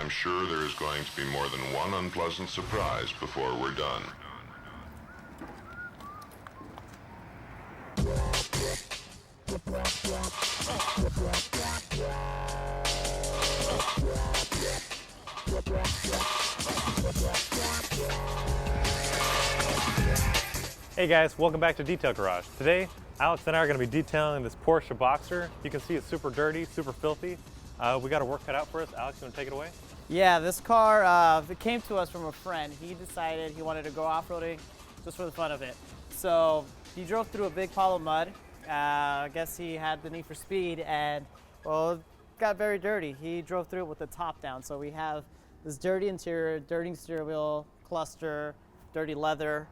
I'm sure there is going to be more than one unpleasant surprise before we're done. Hey guys, welcome back to Detail Garage. Today, Alex and I are going to be detailing this Porsche Boxter. You can see it's super dirty, super filthy. We got a work cut out for us. Alex, you want to take it away? Yeah, this car, it came to us from a friend. He decided he wanted to go off-roading just for the fun of it. So he drove through a big pile of mud. I guess he had the need for speed and, well, it got very dirty. He drove through it with the top down. So we have this dirty interior, dirty steering wheel, cluster, dirty leather,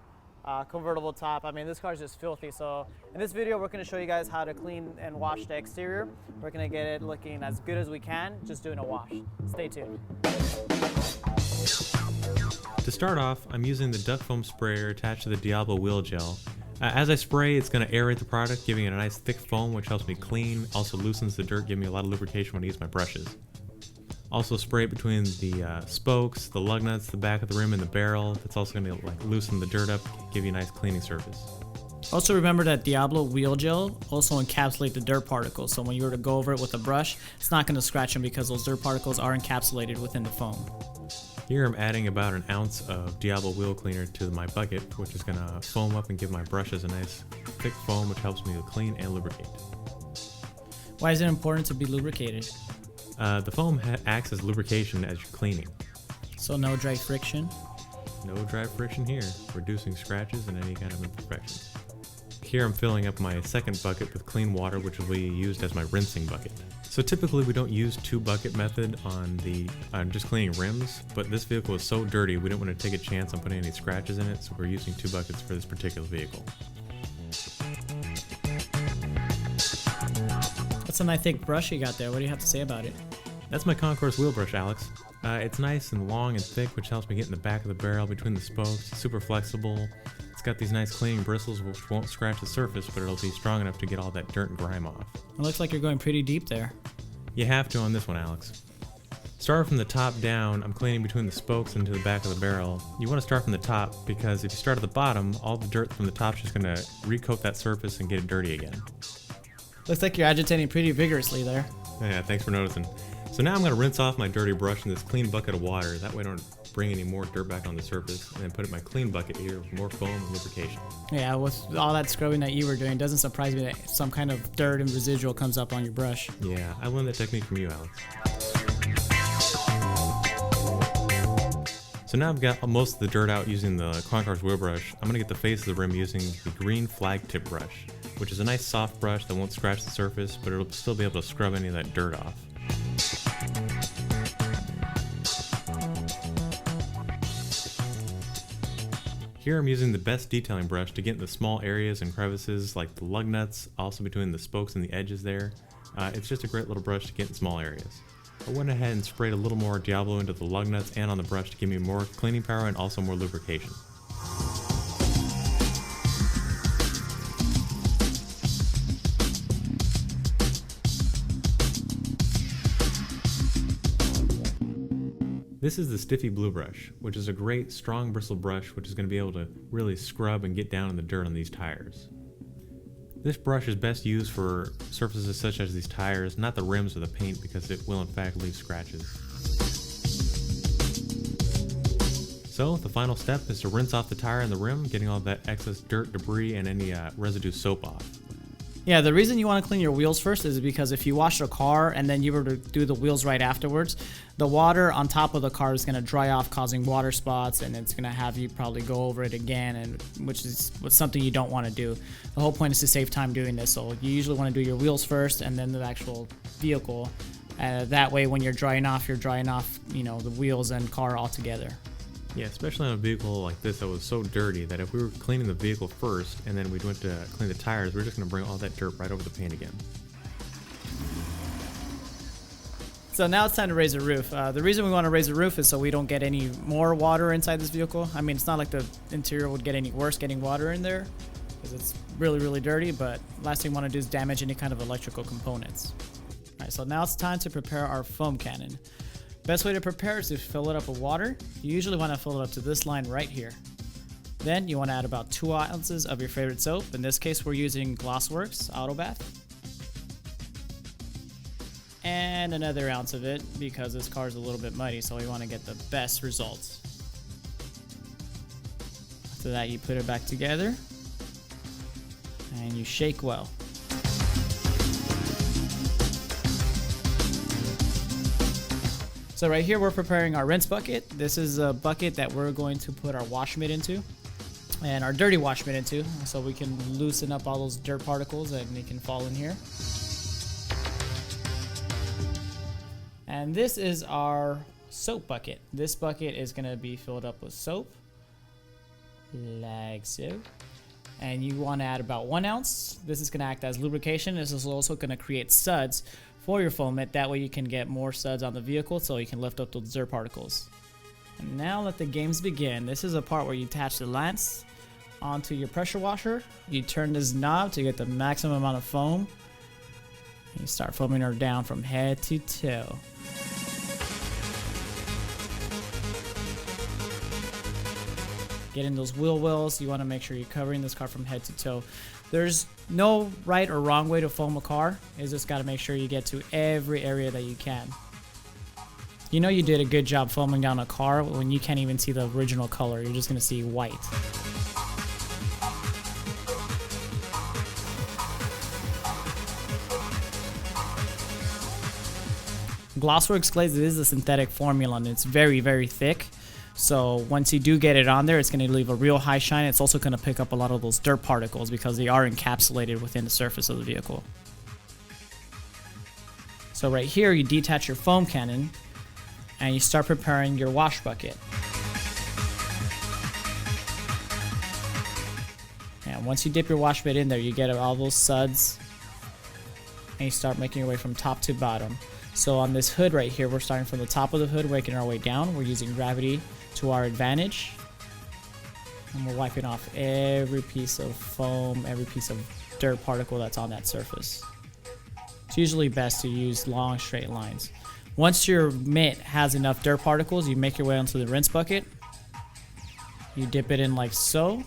convertible top. I mean, this car is just filthy. So in this video, we're going to show you guys how to clean and wash the exterior. We're going to get it looking as good as we can, just doing a wash. Stay tuned. To start off, I'm using the duct foam sprayer attached to the Diablo Wheel Gel. As I spray, it's going to aerate the product, giving it a nice thick foam which helps me clean, also loosens the dirt, giving me a lot of lubrication when I use my brushes. Also spray it between the spokes, the lug nuts, the back of the rim, and the barrel. That's also going to loosen the dirt up, give you a nice cleaning surface. Also remember that Diablo Wheel Gel also encapsulates the dirt particles, so when you were to go over it with a brush, it's not going to scratch them because those dirt particles are encapsulated within the foam. Here I'm adding about an ounce of Diablo Wheel Cleaner to my bucket, which is going to foam up and give my brushes a nice thick foam which helps me to clean and lubricate. Why is it important to be lubricated? The foam acts as lubrication as you're cleaning. So no dry friction? No dry friction here, reducing scratches and any kind of imperfections. Here I'm filling up my second bucket with clean water, which will be used as my rinsing bucket. So typically we don't use two bucket method on just cleaning rims, but this vehicle is so dirty we didn't want to take a chance on putting any scratches in it, so we're using two buckets for this particular vehicle. That's a nice thick brush you got there. What do you have to say about it? That's my concourse wheel brush, Alex. It's nice and long and thick, which helps me get in the back of the barrel between the spokes. It's super flexible. It's got these nice cleaning bristles which won't scratch the surface, but it'll be strong enough to get all that dirt and grime off. It looks like you're going pretty deep there. You have to on this one, Alex. Starting from the top down, I'm cleaning between the spokes and to the back of the barrel. You want to start from the top because if you start at the bottom, all the dirt from the top is just going to recoat that surface and get it dirty again. Looks like you're agitating pretty vigorously there. Yeah, thanks for noticing. So now I'm going to rinse off my dirty brush in this clean bucket of water. That way I don't bring any more dirt back on the surface. And then put it in my clean bucket here with more foam and lubrication. Yeah, with all that scrubbing that you were doing, it doesn't surprise me that some kind of dirt and residual comes up on your brush. Yeah, I learned that technique from you, Alex. So now I've got most of the dirt out using the concourse wheel brush. I'm going to get the face of the rim using the green flag tip brush, which is a nice soft brush that won't scratch the surface, but it'll still be able to scrub any of that dirt off. Here I'm using the best detailing brush to get in the small areas and crevices like the lug nuts, also between the spokes and the edges there. It's just a great little brush to get in small areas. I went ahead and sprayed a little more Diablo into the lug nuts and on the brush to give me more cleaning power and also more lubrication. This is the Stiffy Blue Brush, which is a great strong bristle brush which is going to be able to really scrub and get down in the dirt on these tires. This brush is best used for surfaces such as these tires, not the rims or the paint, because it will in fact leave scratches. So the final step is to rinse off the tire and the rim, getting all that excess dirt, debris, and any residue soap off. Yeah, the reason you want to clean your wheels first is because if you wash a car and then you were to do the wheels right afterwards, the water on top of the car is going to dry off, causing water spots, and it's going to have you probably go over it again, and which is something you don't want to do. The whole point is to save time doing this, so you usually want to do your wheels first and then the actual vehicle. That way when you're drying off, the wheels and car all together. Yeah, especially on a vehicle like this that was so dirty that if we were cleaning the vehicle first and then we went to clean the tires, we're just going to bring all that dirt right over the paint again. So now it's time to raise the roof. The reason we want to raise the roof is so we don't get any more water inside this vehicle. I mean, it's not like the interior would get any worse getting water in there because it's really, really dirty, but last thing we want to do is damage any kind of electrical components. All right, so now it's time to prepare our foam cannon. Best way to prepare is to fill it up with water. You usually want to fill it up to this line right here. Then you want to add about 2 ounces of your favorite soap. In this case, we're using Glossworkz Auto Bath. And another ounce of it because this car is a little bit muddy, so we want to get the best results. After that, you put it back together and you shake well. So right here, we're preparing our rinse bucket. This is a bucket that we're going to put our wash mitt into and our dirty wash mitt into, so we can loosen up all those dirt particles and they can fall in here. And this is our soap bucket. This bucket is going to be filled up with soap, like so. And you want to add about 1 ounce. This is going to act as lubrication. This is also going to create suds for your foam mitt. That way you can get more suds on the vehicle so you can lift up those dirt particles. And now let the games begin. This is a part where you attach the lance onto your pressure washer. You turn this knob to get the maximum amount of foam. And you start foaming her down from head to toe. Getting those wheel wells, you want to make sure you're covering this car from head to toe. There's no right or wrong way to foam a car. You just got to make sure you get to every area that you can. You know you did a good job foaming down a car when you can't even see the original color. You're just going to see white. Glossworkz glaze is a synthetic formula and it's very, very thick. So once you do get it on there, it's going to leave a real high shine. It's also going to pick up a lot of those dirt particles because they are encapsulated within the surface of the vehicle. So right here, you detach your foam cannon and you start preparing your wash bucket. And once you dip your wash bit in there, you get all those suds and you start making your way from top to bottom. So on this hood right here, we're starting from the top of the hood, working our way down. We're using gravity to our advantage. And we're wiping off every piece of foam, every piece of dirt particle that's on that surface. It's usually best to use long straight lines. Once your mitt has enough dirt particles, you make your way onto the rinse bucket. You dip it in like so.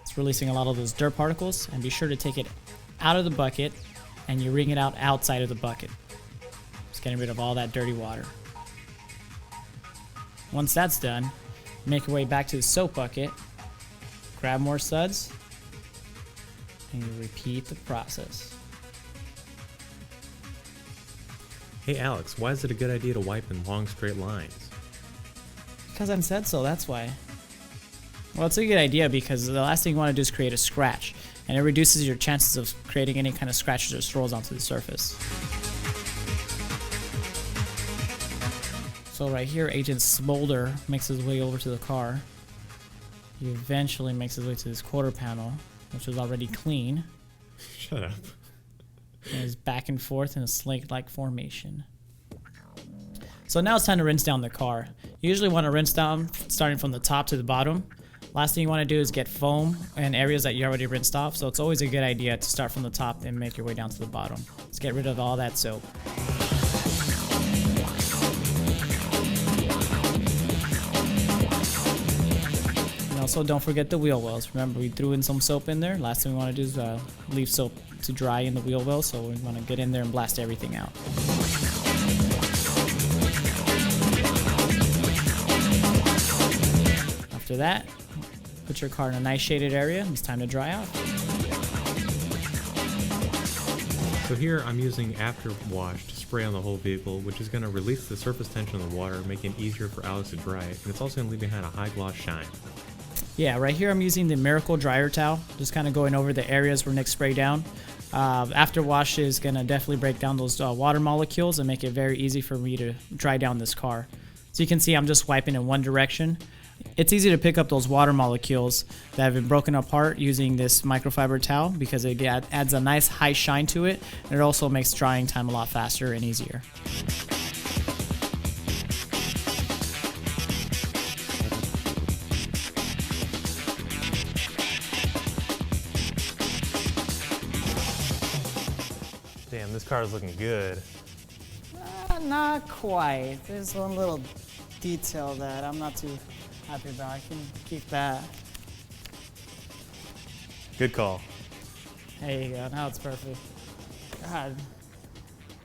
It's releasing a lot of those dirt particles, and be sure to take it out of the bucket and you wring it out outside of the bucket. Just getting rid of all that dirty water. Once that's done, make your way back to the soap bucket, grab more suds, and you repeat the process. Hey Alex, why is it a good idea to wipe in long straight lines? Because I said so, that's why. Well, it's a good idea because the last thing you want to do is create a scratch, and it reduces your chances of creating any kind of scratches or swirls onto the surface. So right here, Agent Smolder makes his way over to the car. He eventually makes his way to this quarter panel, which is already clean. Shut up. And is back and forth in a snake-like formation. So now it's time to rinse down the car. You usually want to rinse down starting from the top to the bottom. Last thing you want to do is get foam in areas that you already rinsed off, so it's always a good idea to start from the top and make your way down to the bottom. Let's get rid of all that soap. And also don't forget the wheel wells. Remember, we threw in some soap in there. Last thing we want to do is leave soap to dry in the wheel well, so we want to get in there and blast everything out. After that, put your car in a nice shaded area. It's time to dry off. So here I'm using after wash to spray on the whole vehicle, which is going to release the surface tension of the water, making it easier for Alex to dry it, and it's also going to leave behind a high gloss shine. Yeah, right here I'm using the Miracle Dryer Towel, just kind of going over the areas where Nick sprayed down. After wash is going to definitely break down those water molecules and make it very easy for me to dry down this car. So you can see I'm just wiping in one direction. It's easy to pick up those water molecules that have been broken apart using this microfiber towel because it adds a nice high shine to it, and it also makes drying time a lot faster and easier. Damn, this car is looking good. Not quite. There's one little detail that I'm not too happy about. I can keep that. Good call. There you go. Now it's perfect. God.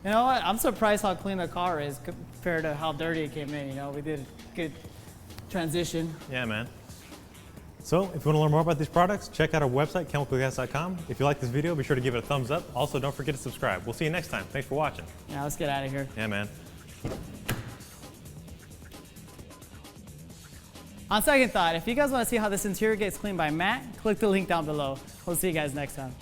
You know what? I'm surprised how clean the car is compared to how dirty it came in. You know, we did a good transition. Yeah, man. So if you want to learn more about these products, check out our website, chemicalgas.com. If you like this video, be sure to give it a thumbs up. Also, don't forget to subscribe. We'll see you next time. Thanks for watching. Yeah, let's get out of here. Yeah, man. On second thought, if you guys want to see how this interior gets cleaned by Matt, click the link down below. We'll see you guys next time.